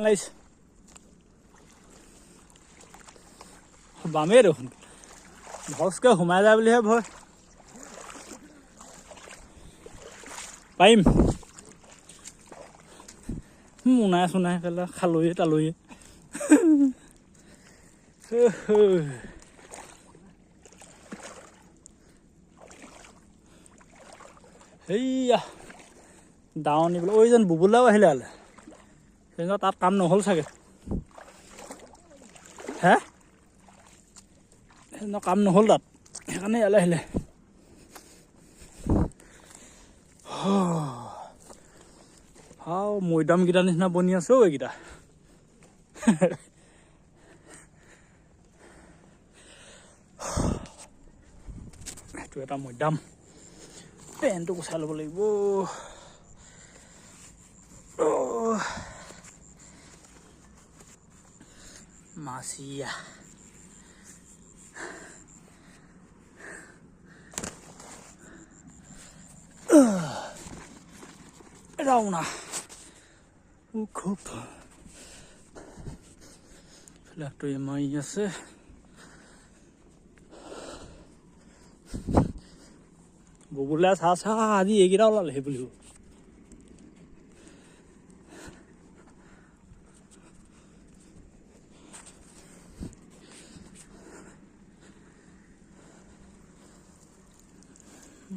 লাগিছে বামেই দেখোন ভচকে সোমাই যায় বুলিহে ভয় পাৰিম মোনাই চোনাই পেলাই খালৈয়ে তালৈয়ে সেইয়া দাৱনী বোলে ঐ যেন বুবুলাও আহিলে হ'লে সেইজন তাত কাম নহ'ল চাগে হে সেইজন কাম নহ'ল তাত সেইকাৰণে ইয়ালৈ আহিলে মৈদামকেইটাৰ নিচিনা বনি আছে অ' এইকেইটা এইটো এটা মৈদাম পেনটো গুচাই ল'ব লাগিব মাছিয়া ৰাওনা খুব ফ্লেগটো মাৰি আছে বুবুলাই চাহ আজি এইকেইটা ওলালে সেই বুলিব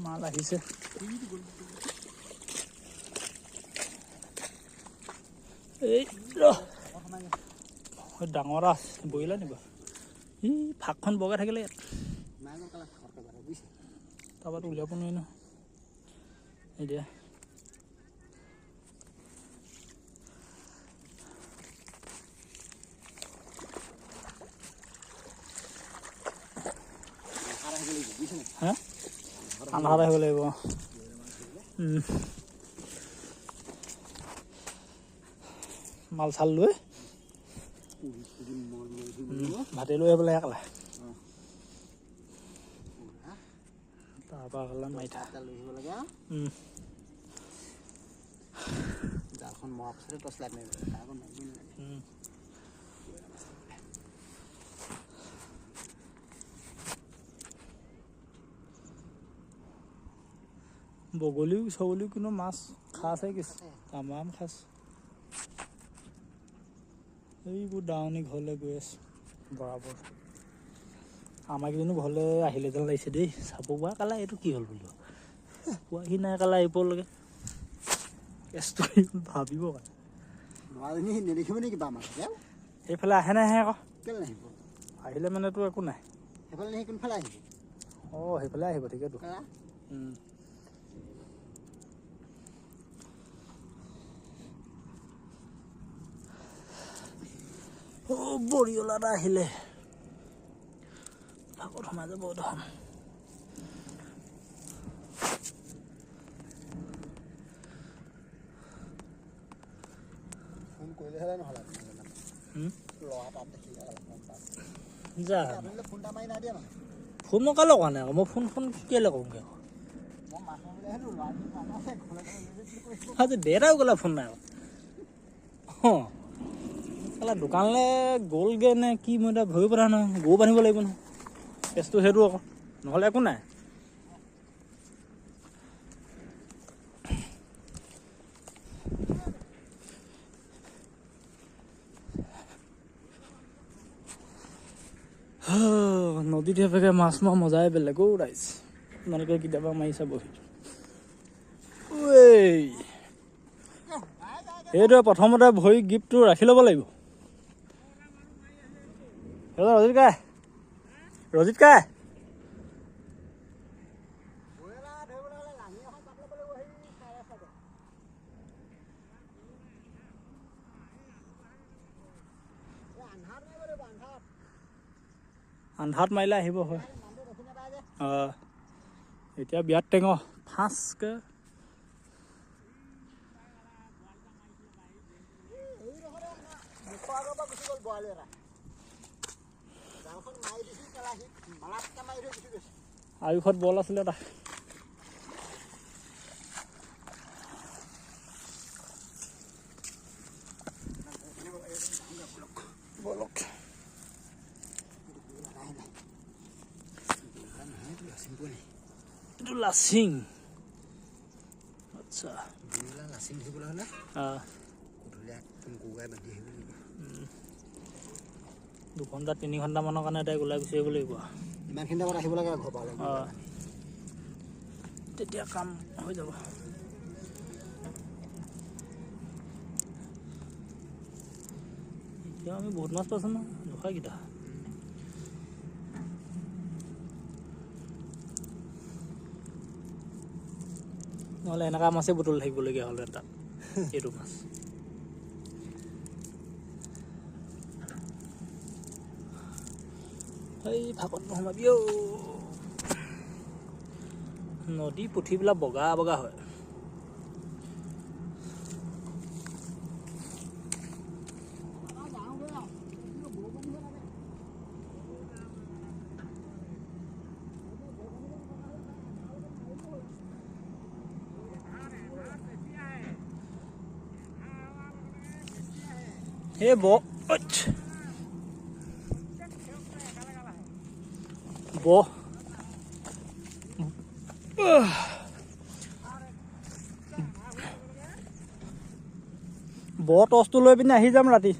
মাল আহিছে এই ডাঙৰ আছ বহিলা নিব ই ফাকখন বগাই থাকিলে ইয়াত তাৰপৰা উলিয়াব নোৱাৰি ন এতিয়া হা আন্ধাৰ আহিব লাগিব মাল চাল লৈ ভাতে লৈ আহিবলৈ একলা তাৰপৰা হ'লে মাৰি থাক জালখন মৰা পিছতে টৰ্চ লাইট মাৰিব বগলীও ছাগলীও কিন্তু মাছ খাইছে কিছু তামাম খাইছে এইবোৰ দাৱনী ঘৰলৈ গৈ আছে বৰাবৰ আমাক কিন্তু ঘৰলৈ আহিলে যেন লাগিছে দেই চাব পৰা কালা এইটো কি হ'ল বোলো পোৱাহি নাই কালা আহিবলৈকে কেছটো ভাবিব নেদেখিব নেকি বা মাছ এইফালে আহে নাহে আকৌ কেলৈ নাহিব আহিলে মানেতো একো নাই সেইফালে নাহি কোনফালে আহিব অঁ সেইফালে আহিব ঠিকেতো বৰিয়লা এটা আহিলে ভাগত সোমাই যাব দেখোন ফোন কৰিলেহে নহ'লে যা ফোন এটা মাৰি নাই দিয়া মানে ফোন মই কালৈ কোৱা নাই আকৌ মই ফোন কেলৈ কৰোঁগৈ আকৌ আজি দেউতাও গ'লে ফোন নাই অঁ কেলা দোকানলৈ গ'লগৈ নে কি মই এতিয়া ভয়ো পৰা নহয় গৰু বান্ধিব লাগিব নহয় কেছটো সেইটো আকৌ নহ'লে একো নাই নদীত সেইভাগে মাছ মৰা মজাই বেলেগ ৰাইজ তোমালোকে কেতিয়াবা মাৰি চাবহি সেইটোৱে প্ৰথমতে ভৰি গিফ্টটো ৰাখি ল'ব লাগিব ৰজিত কাই আন্ধাৰত মাৰিলে আহিব হয় অঁ এতিয়া বিয়াত টেঙ ফাঁচকৈ আয়ুষত বল আছিলে এটা বলক এইটো লাচিং আচ্ছা লাচিং ধৰিবলৈ হ'লে গধূলি একদম গৰুগাই বান্ধি আহিব লাগিব 2 ঘণ্টা 3 ঘণ্টামানৰ কাৰণে তাইক ওলাই গুচি আহিব লাগিব ইমানখিনি টাইমত আহিব লাগে ঘৰৰ পৰা তেতিয়া কাম হৈ যাব এতিয়া আমি বহুত মাছ পাইছোঁ ন জোখাকেইটা নহ'লে এনেকুৱা মাছেই বুটলি থাকিবলগীয়া হ'লে তাত এইটো মাছ এই ভাগত নোসোমাবি অ' নদী পুঠিবিলাক বগা বগা হয় হে ব টচটো লৈ পিনে আহি যাম ৰাতি